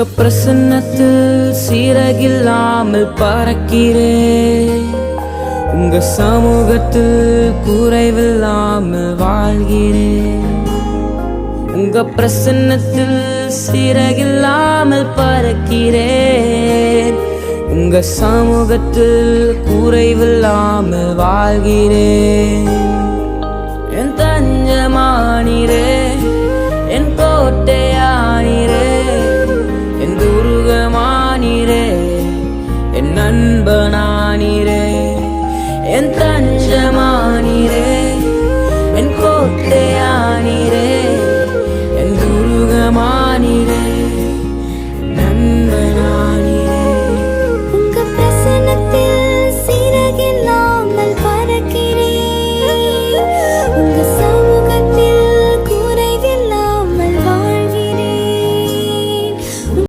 பிரசன்னத்தில் சீரகில்லாமல் பறக்கிறேன். உங்க சமூகத்தில் குறைவில்லாமல் வாழ்கிறேன். உங்க பிரசன்னத்தில் சீரகில்லாமல் பறக்கிறேன். உங்க சமூகத்தில் குறைவில்லாமல் வாழ்கிறேன். என் தஞ்சமானீரே,